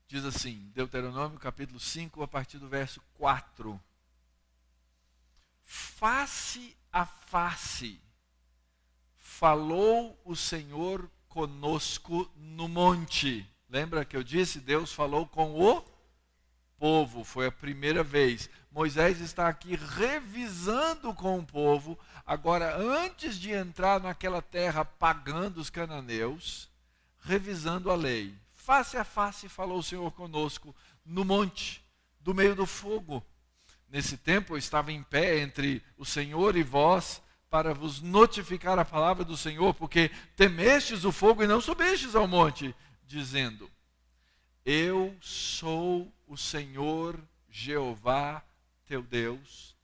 Diz assim, Deuteronômio capítulo 5, a partir do verso 4. face a face falou o Senhor conosco no monte. Lembra que eu disse? Deus falou com o povo, foi a primeira vez. Moisés está aqui revisando com o povo, agora antes de entrar naquela terra pagã dos cananeus, revisando a lei. Face a face falou o Senhor conosco no monte, do meio do fogo. Nesse tempo eu estava em pé entre o Senhor e vós, para vos notificar a palavra do Senhor, porque temestes o fogo e não subistes ao monte, dizendo: eu sou o Senhor Jeová teu Deus,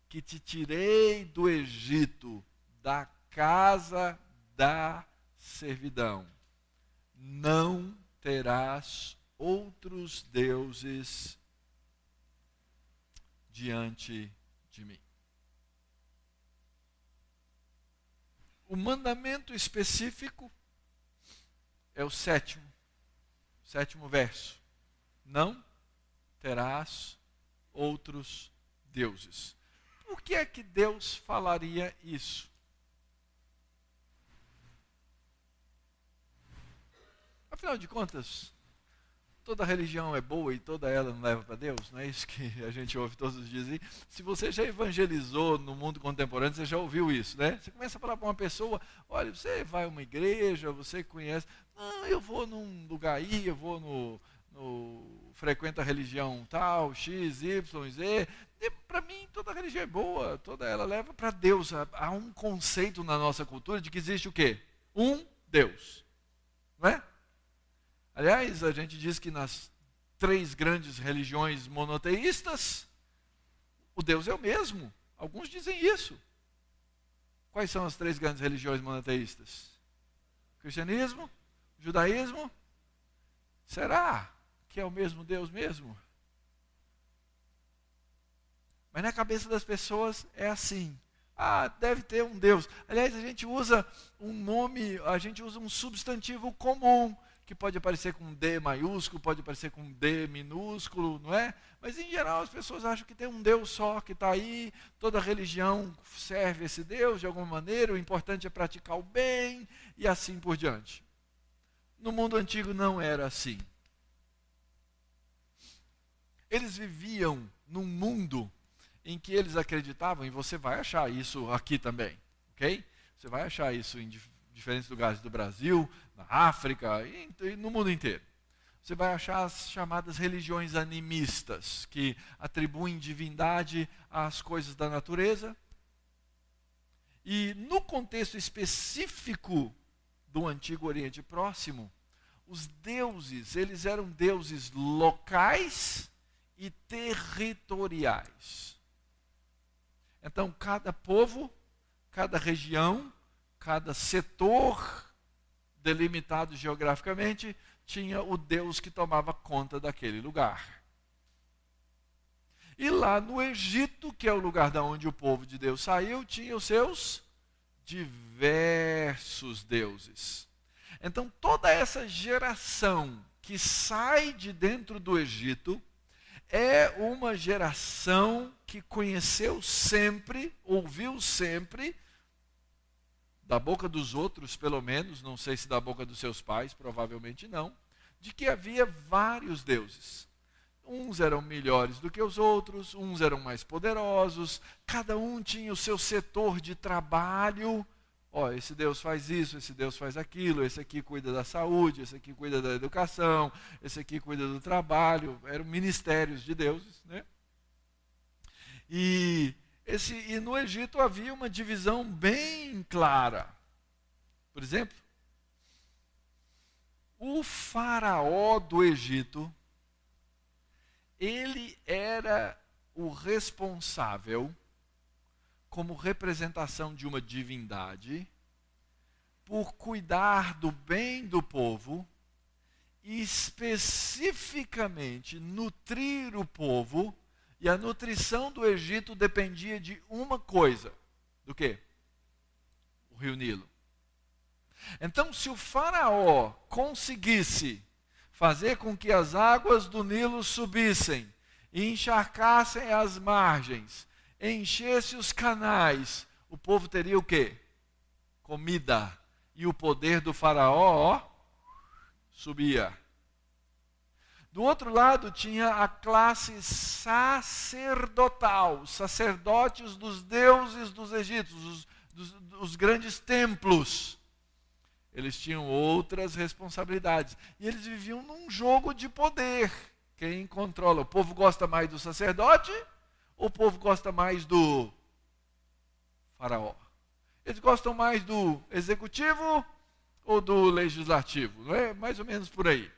que te tirei do Egito, da casa da servidão. Não terás outros deuses diante de mim. O mandamento específico é o sétimo verso. Não terás outros deuses. Por que é que Deus falaria isso? Afinal de contas, toda religião é boa e toda ela não leva para Deus, não é isso que a gente ouve todos os dias. E se você já evangelizou no mundo contemporâneo, você já ouviu isso, né? Você começa a falar para uma pessoa: olha, você vai a uma igreja, você conhece. Não, eu vou num lugar aí, eu vou no frequenta a religião tal, X, Y, Z. Para mim, toda religião é boa, toda ela leva para Deus. Há um conceito na nossa cultura de que existe o quê? Um Deus, não é? Aliás, a gente diz que nas 3 grandes religiões monoteístas, o Deus é o mesmo. Alguns dizem isso. Quais são as 3 grandes religiões monoteístas? Cristianismo? Judaísmo? Será que é o mesmo Deus mesmo? Mas na cabeça das pessoas é assim. Ah, deve ter um Deus. Aliás, a gente usa um nome, a gente usa um substantivo comum, que pode aparecer com D maiúsculo, pode aparecer com D minúsculo, não é? Mas em geral as pessoas acham que tem um Deus só que está aí, toda religião serve esse Deus de alguma maneira, o importante é praticar o bem e assim por diante. No mundo antigo não era assim. Eles viviam num mundo em que eles acreditavam, e você vai achar isso aqui também, ok? Você vai achar isso em diferentes lugares do Brasil, na África e no mundo inteiro. Você vai achar as chamadas religiões animistas, que atribuem divindade às coisas da natureza. E no contexto específico do Antigo Oriente Próximo, os deuses, eles eram deuses locais e territoriais. Então, cada povo, cada região, cada setor delimitado geograficamente tinha o Deus que tomava conta daquele lugar. E lá no Egito, que é o lugar da onde o povo de Deus saiu, tinha os seus diversos deuses. Então toda essa geração que sai de dentro do Egito é uma geração que conheceu sempre, ouviu sempre, da boca dos outros, pelo menos, não sei se da boca dos seus pais, provavelmente não, de que havia vários deuses. Uns eram melhores do que os outros, uns eram mais poderosos, cada um tinha o seu setor de trabalho. Ó, esse Deus faz isso, esse Deus faz aquilo, esse aqui cuida da saúde, esse aqui cuida da educação, esse aqui cuida do trabalho. Eram ministérios de deuses, né? E no Egito havia uma divisão bem clara. Por exemplo, o faraó do Egito, ele era o responsável, como representação de uma divindade, por cuidar do bem do povo e especificamente nutrir o povo. E a nutrição do Egito dependia de uma coisa. Do quê? O rio Nilo. Então, se o faraó conseguisse fazer com que as águas do Nilo subissem e encharcassem as margens, enchesse os canais, o povo teria o quê? Comida. E o poder do faraó, subia. Do outro lado tinha a classe sacerdotal, os sacerdotes dos deuses dos egípcios, os grandes templos. Eles tinham outras responsabilidades. E eles viviam num jogo de poder. Quem controla? O povo gosta mais do sacerdote ou o povo gosta mais do faraó? Eles gostam mais do executivo ou do legislativo? Não é mais ou menos por aí.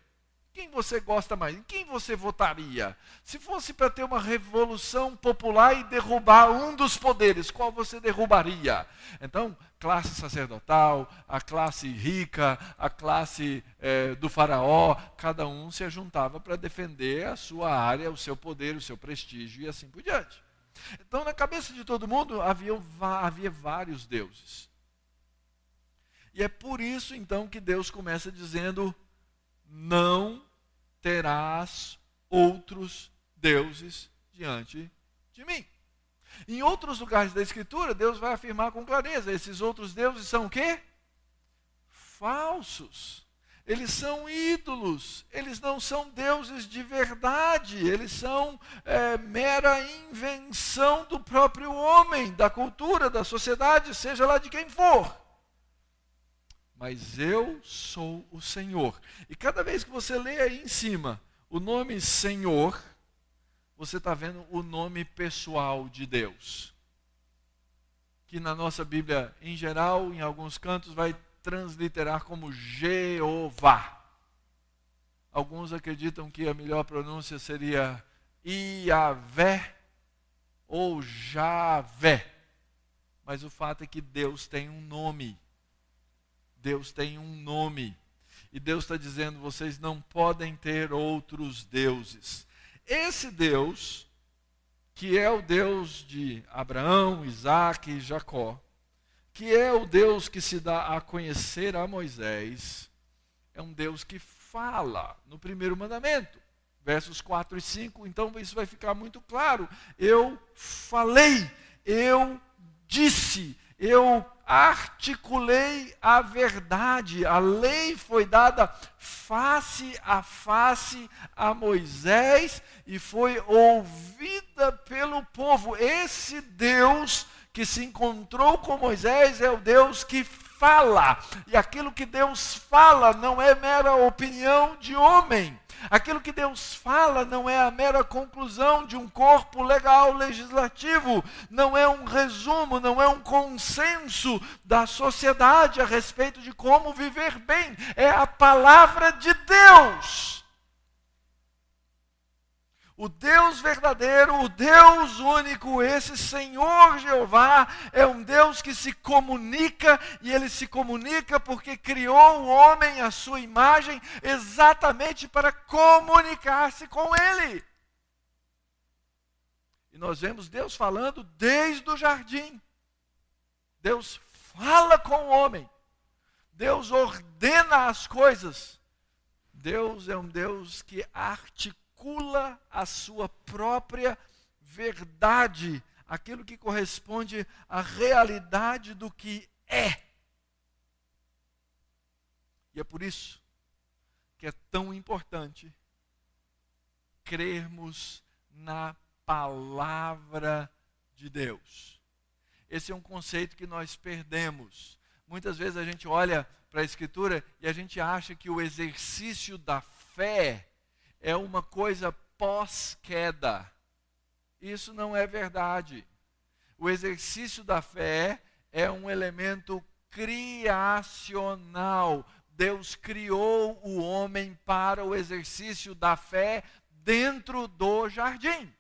Quem você gosta mais? Em quem você votaria? Se fosse para ter uma revolução popular e derrubar um dos poderes, qual você derrubaria? Então, classe sacerdotal, a classe rica, a classe do faraó, cada um se juntava para defender a sua área, o seu poder, o seu prestígio e assim por diante. Então, na cabeça de todo mundo havia vários deuses. E é por isso, então, que Deus começa dizendo: não terás outros deuses diante de mim. Em outros lugares da Escritura, Deus vai afirmar com clareza: esses outros deuses são o quê? Falsos. Eles são ídolos, eles não são deuses de verdade, eles são mera invenção do próprio homem, da cultura, da sociedade, seja lá de quem for. Mas eu sou o Senhor. E cada vez que você lê aí em cima o nome Senhor, você está vendo o nome pessoal de Deus. Que na nossa Bíblia, em geral, em alguns cantos, vai transliterar como Jeová. Alguns acreditam que a melhor pronúncia seria Iavé ou Javé. Mas o fato é que Deus tem um nome. Deus tem um nome. E Deus está dizendo: vocês não podem ter outros deuses. Esse Deus, que é o Deus de Abraão, Isaque e Jacó, que é o Deus que se dá a conhecer a Moisés, é um Deus que fala no primeiro mandamento, versos 4 e 5, então isso vai ficar muito claro. Eu falei, eu disse, eu articulei a verdade, a lei foi dada face a Moisés e foi ouvida pelo povo. Esse Deus que se encontrou com Moisés é o Deus que fala. E aquilo que Deus fala não é mera opinião de homem. Aquilo que Deus fala não é a mera conclusão de um corpo legal legislativo. Não é um resumo, não é um consenso da sociedade a respeito de como viver bem. É a palavra de Deus. O Deus verdadeiro, o Deus único, esse Senhor Jeová, é um Deus que se comunica, e Ele se comunica porque criou o homem à sua imagem, exatamente para comunicar-se com Ele. E nós vemos Deus falando desde o jardim. Deus fala com o homem. Deus ordena as coisas. Deus é um Deus que articula a sua própria verdade, aquilo que corresponde à realidade do que é. E é por isso que é tão importante crermos na palavra de Deus. Esse é um conceito que nós perdemos. Muitas vezes a gente olha para a Escritura e a gente acha que o exercício da fé é uma coisa pós-queda. Isso não é verdade. O exercício da fé é um elemento criacional. Deus criou o homem para o exercício da fé dentro do jardim.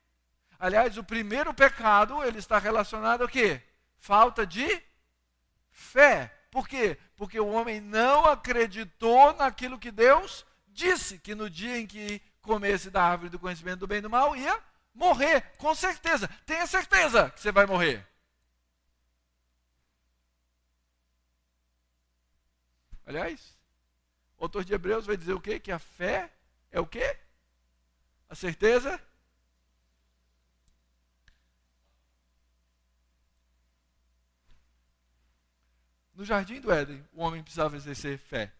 Aliás, o primeiro pecado, ele está relacionado a quê? Falta de fé. Por quê? Porque o homem não acreditou naquilo que Deus disse, que no dia em que comesse da árvore do conhecimento do bem e do mal, ia morrer, com certeza. Tenha certeza que você vai morrer. Aliás, o autor de Hebreus vai dizer o quê? Que a fé é o quê? A certeza No jardim do Éden, o homem precisava exercer fé.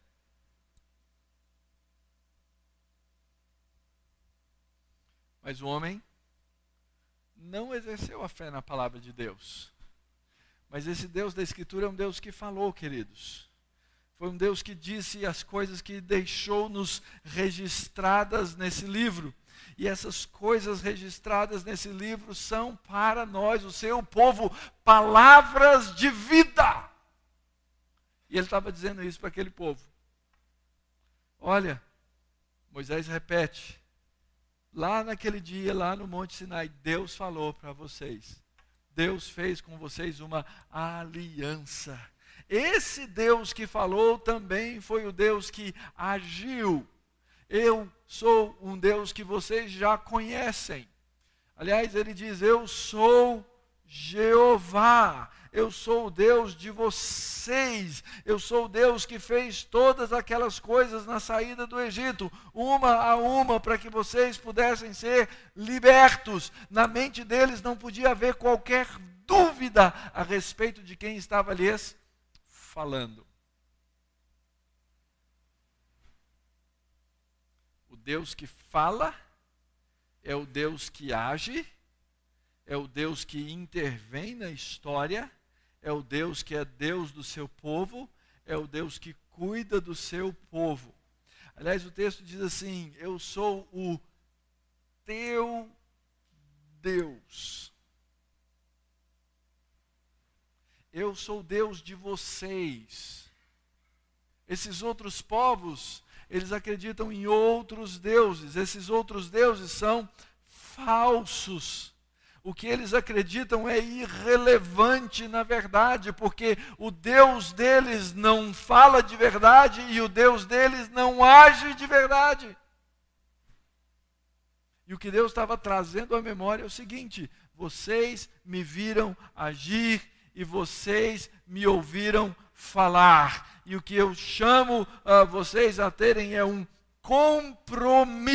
Mas o homem não exerceu a fé na palavra de Deus. Mas esse Deus da Escritura é um Deus que falou, queridos. Foi um Deus que disse as coisas que deixou-nos registradas nesse livro. E essas coisas registradas nesse livro são para nós, o seu povo, palavras de vida. E ele estava dizendo isso para aquele povo. Olha, Moisés repete. Lá naquele dia, lá no Monte Sinai, Deus falou para vocês. Deus fez com vocês uma aliança. Esse Deus que falou também foi o Deus que agiu. Eu sou um Deus que vocês já conhecem. Aliás, ele diz, eu sou Jeová. Eu sou o Deus de vocês. Eu sou o Deus que fez todas aquelas coisas na saída do Egito, uma a uma, para que vocês pudessem ser libertos. Na mente deles não podia haver qualquer dúvida a respeito de quem estava lhes falando. O Deus que fala é o Deus que age, é o Deus que intervém na história, é o Deus que é Deus do seu povo, é o Deus que cuida do seu povo. Aliás, o texto diz assim, eu sou o teu Deus. Eu sou o Deus de vocês. Esses outros povos, eles acreditam em outros deuses. Esses outros deuses são falsos. O que eles acreditam é irrelevante na verdade, porque o Deus deles não fala de verdade e o Deus deles não age de verdade. E o que Deus estava trazendo à memória é o seguinte, vocês me viram agir e vocês me ouviram falar. E o que eu chamo vocês a terem é um compromisso.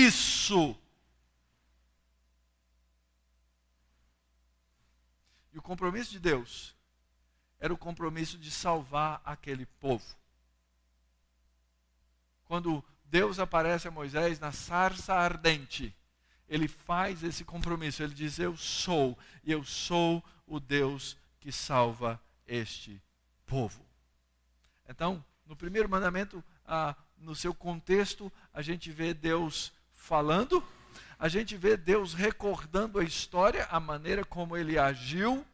E o compromisso de Deus era o compromisso de salvar aquele povo. Quando Deus aparece a Moisés na sarça ardente, ele faz esse compromisso. Ele diz, eu sou o Deus que salva este povo. Então, no primeiro mandamento, no seu contexto, a gente vê Deus falando, a gente vê Deus recordando a história, a maneira como ele agiu,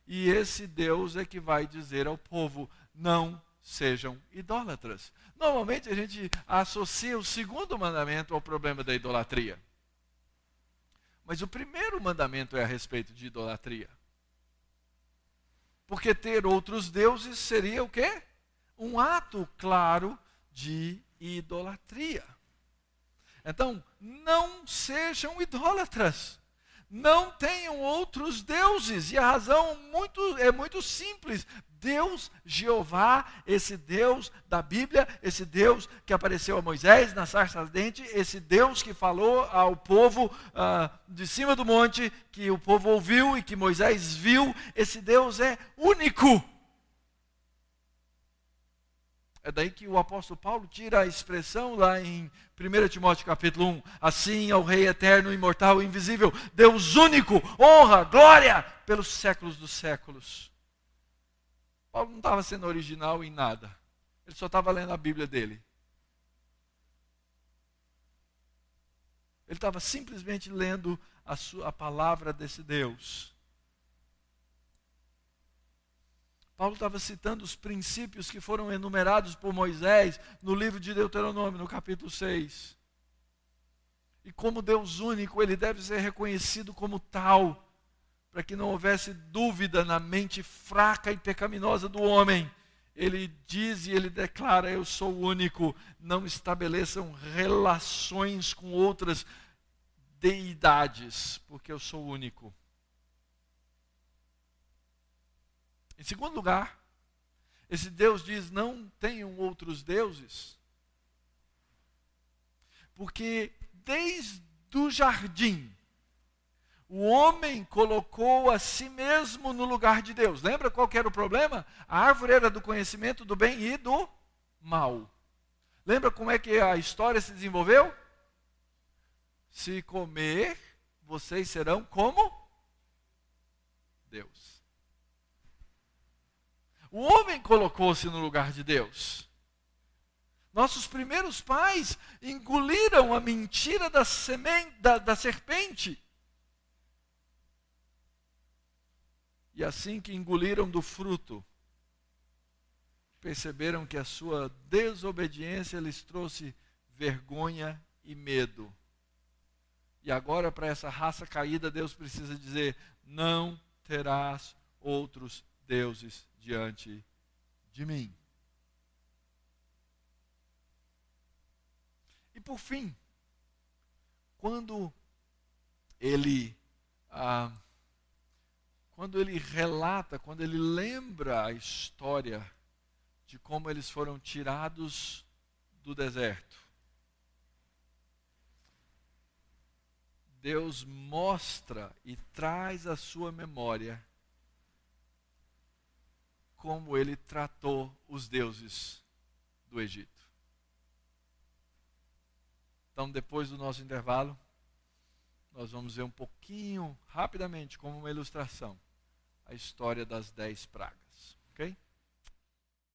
e esse Deus é que vai dizer ao povo, não sejam idólatras. Normalmente a gente associa o segundo mandamento ao problema da idolatria. Mas o primeiro mandamento é a respeito de idolatria. Porque ter outros deuses seria o quê? Um ato claro de idolatria. Então, não sejam idólatras. Não tenham outros deuses. E a razão é muito simples. Deus, Jeová, esse Deus da Bíblia, esse Deus que apareceu a Moisés na sarça ardente, esse Deus que falou ao povo de cima do monte, que o povo ouviu e que Moisés viu, esse Deus é único. É daí que o apóstolo Paulo tira a expressão lá em 1 Timóteo capítulo 1. Assim ao Rei eterno, imortal e invisível, Deus único, honra, glória pelos séculos dos séculos. Paulo não estava sendo original em nada. Ele só estava lendo a Bíblia dele. Ele estava simplesmente lendo a palavra desse Deus. Paulo estava citando os princípios que foram enumerados por Moisés no livro de Deuteronômio, no capítulo 6. E como Deus único, ele deve ser reconhecido como tal, para que não houvesse dúvida na mente fraca e pecaminosa do homem. Ele diz e ele declara, eu sou único, não estabeleçam relações com outras deidades, porque eu sou único. Em segundo lugar, esse Deus diz, não tenham outros deuses, porque desde o jardim, O homem colocou a si mesmo no lugar de Deus. Lembra qual que era o problema? A árvore era do conhecimento do bem e do mal. Lembra como é que a história se desenvolveu? Se comer, vocês serão como Deus. O homem colocou-se no lugar de Deus. Nossos primeiros pais engoliram a mentira da serpente. E assim que engoliram do fruto, perceberam que a sua desobediência lhes trouxe vergonha e medo. E agora, para essa raça caída, Deus precisa dizer: não terás outros deuses diante de mim. E por fim, quando ele relata, quando ele lembra a história de como eles foram tirados do deserto, Deus mostra e traz à sua memória como ele tratou os deuses do Egito. Então, depois do nosso intervalo, nós vamos ver um pouquinho, rapidamente, como uma ilustração, a história das 10 pragas. Ok?